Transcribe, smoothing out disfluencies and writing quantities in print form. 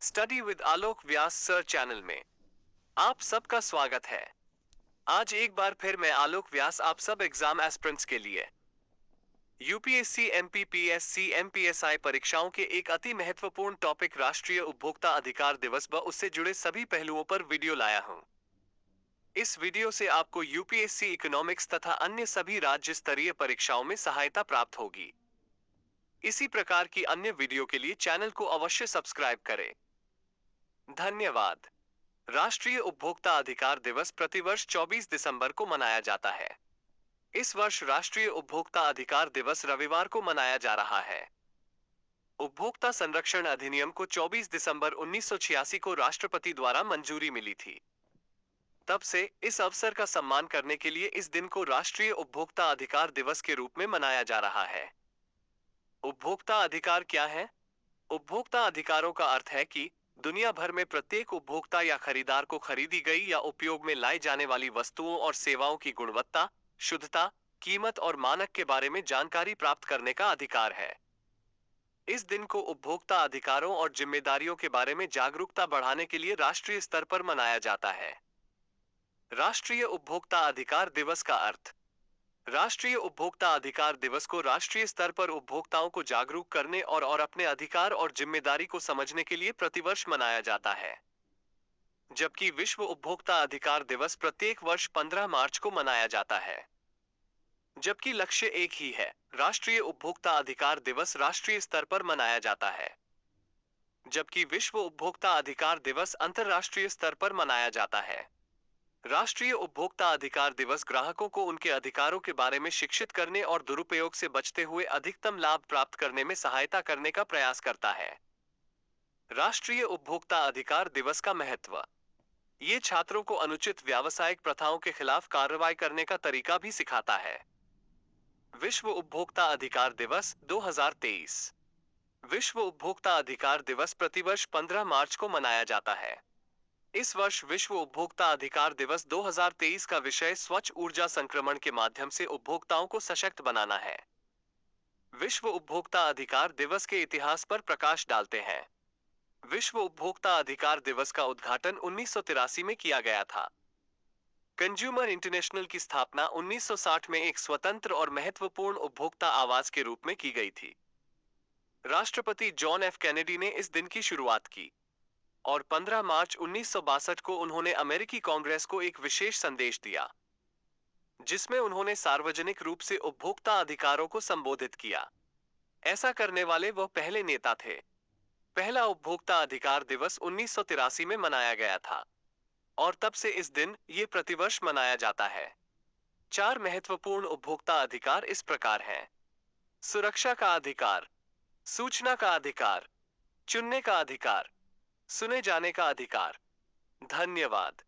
Study with Alok Vyas sir channel में आप सबका स्वागत है। आज एक बार फिर मैं आलोक व्यास आप सब एग्जाम एस्पिरेंट्स के लिए यूपीएससी, एमपीपीएससी, एमपीएसआई परीक्षाओं के एक अति महत्वपूर्ण टॉपिक राष्ट्रीय उपभोक्ता अधिकार दिवस व उससे जुड़े सभी पहलुओं पर वीडियो लाया हूं। इस वीडियो से आपको यूपीएससी इकोनॉमिक्स तथा अन्य सभी राज्य स्तरीय परीक्षाओं में सहायता प्राप्त होगी। इसी प्रकार की अन्य वीडियो के लिए चैनल को अवश्य सब्सक्राइब करें। धन्यवाद। राष्ट्रीय उपभोक्ता अधिकार दिवस प्रतिवर्ष 24 दिसंबर को मनाया जाता है। इस वर्ष राष्ट्रीय उपभोक्ता अधिकार दिवस रविवार को मनाया जा रहा है। उपभोक्ता संरक्षण अधिनियम को 24 दिसंबर 1986 को राष्ट्रपति द्वारा मंजूरी मिली थी। तब से इस अवसर का सम्मान करने के लिए इस दिन को राष्ट्रीय उपभोक्ता अधिकार दिवस के रूप में मनाया जा रहा है। उपभोक्ता अधिकार क्या है? उपभोक्ता अधिकारों का अर्थ है कि दुनिया भर में प्रत्येक उपभोक्ता या खरीदार को खरीदी गई या उपयोग में लाई जाने वाली वस्तुओं और सेवाओं की गुणवत्ता, शुद्धता, कीमत और मानक के बारे में जानकारी प्राप्त करने का अधिकार है। इस दिन को उपभोक्ता अधिकारों और जिम्मेदारियों के बारे में जागरूकता बढ़ाने के लिए राष्ट्रीय स्तर पर मनाया जाता है। राष्ट्रीय उपभोक्ता अधिकार दिवस का अर्थ। राष्ट्रीय उपभोक्ता अधिकार दिवस को राष्ट्रीय स्तर पर उपभोक्ताओं को जागरूक करने और अपने अधिकार और जिम्मेदारी को समझने के लिए प्रतिवर्ष मनाया जाता है। जबकि विश्व उपभोक्ता अधिकार दिवस प्रत्येक वर्ष 15 मार्च को मनाया जाता है। जबकि लक्ष्य एक ही है, राष्ट्रीय उपभोक्ता अधिकार दिवस राष्ट्रीय स्तर पर मनाया जाता है। जबकि विश्व उपभोक्ता अधिकार दिवस अंतरराष्ट्रीय स्तर पर मनाया जाता है। राष्ट्रीय उपभोक्ता अधिकार दिवस ग्राहकों को उनके अधिकारों के बारे में शिक्षित करने और दुरुपयोग से बचते हुए अधिकतम लाभ प्राप्त करने में सहायता करने का प्रयास करता है। राष्ट्रीय उपभोक्ता अधिकार दिवस का महत्व। ये छात्रों को अनुचित व्यावसायिक प्रथाओं के खिलाफ कार्रवाई करने का तरीका भी सिखाता है। विश्व उपभोक्ता अधिकार दिवस 2023। विश्व उपभोक्ता अधिकार दिवस प्रतिवर्ष 15 मार्च को मनाया जाता है। इस वर्ष विश्व उपभोक्ता अधिकार दिवस 2023 का विषय स्वच्छ ऊर्जा संक्रमण के माध्यम से उपभोक्ताओं को सशक्त बनाना है। विश्व उपभोक्ता अधिकार दिवस के इतिहास पर प्रकाश डालते हैं। विश्व उपभोक्ता अधिकार दिवस का उद्घाटन 1983 में किया गया था। कंज्यूमर इंटरनेशनल की स्थापना 1960 में एक स्वतंत्र और महत्वपूर्ण उपभोक्ता आवाज के रूप में की गई थी। राष्ट्रपति जॉन एफ कैनेडी ने इस दिन की शुरुआत की और 15 मार्च 1962 को उन्होंने अमेरिकी कांग्रेस को एक विशेष संदेश दिया, जिसमें उन्होंने सार्वजनिक रूप से उपभोक्ता अधिकारों को संबोधित किया। ऐसा करने वाले वह पहले नेता थे। पहला उपभोक्ता अधिकार दिवस 1983 में मनाया गया था और तब से इस दिन ये प्रतिवर्ष मनाया जाता है। 4 महत्वपूर्ण उपभोक्ता अधिकार इस प्रकार हैं। सुरक्षा का अधिकार, सूचना का अधिकार, चुनने का अधिकार, सुने जाने का अधिकार। धन्यवाद।